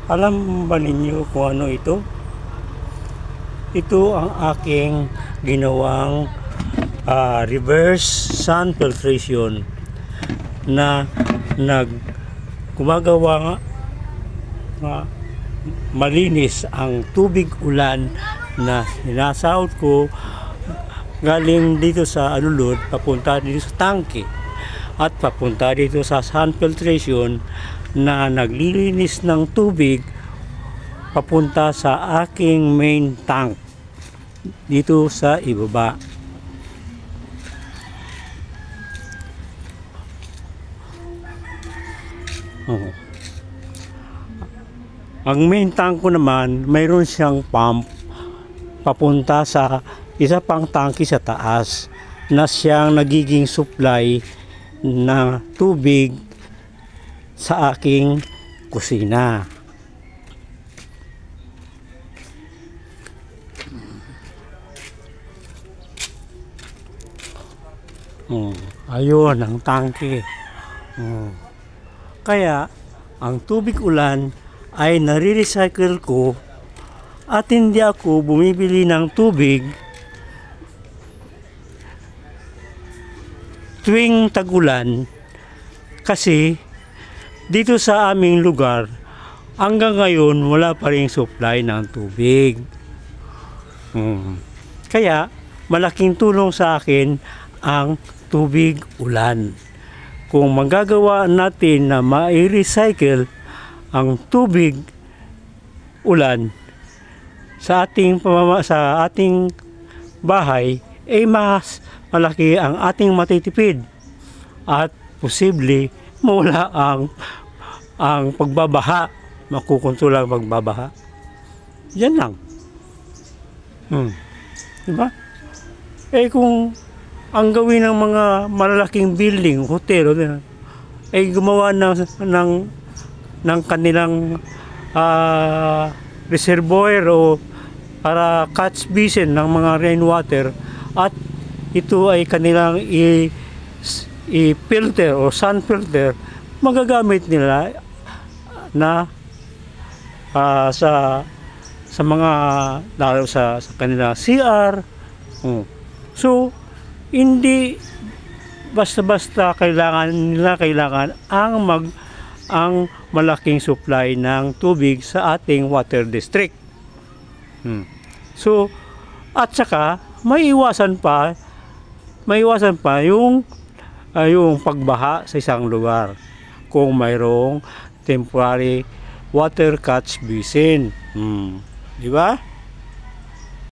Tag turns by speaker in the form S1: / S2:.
S1: Alam ba ninyo kung ano ito? Ito ang aking ginawang reverse sun filtration na gumagawa nga malinis ang tubig ulan na sinasahod ko galing dito sa alulod papunta dito sa tangke at papunta dito sa sun filtration na naglilinis ng tubig papunta sa aking main tank dito sa ibaba. Ang main tank ko naman, mayroon siyang pump papunta sa isa pang tangke sa taas na siyang nagiging supply na tubig sa aking kusina. Ayun ang tangke. Kaya ang tubig ulan ay nare-recycle ko at hindi ako bumibili ng tubig tuwing tag-ulan kasi dito sa aming lugar hanggang ngayon wala pa ring supply ng tubig. Kaya malaking tulong sa akin ang tubig ulan. Kung magagawa natin na ma-recycle ang tubig ulan sa ating bahay, mas malaki ang ating matitipid at posible mawala ang pagbabaha, makukontrol ang pagbabaha. Yan lang. Diba? Kung ang gawin ng mga malalaking building, hotel, ay gumawa ng kanilang reservoir o para catch basin ng mga rainwater at ito ay kanilang i-filter o sun filter, magagamit nila na sa mga lalo sa kanilang CR. So hindi basta-basta kailangan ang malaking supply ng tubig sa ating water district. So at saka maiwasan pa yung pagbaha sa isang lugar kung mayroong temporary water catch basin. Di ba?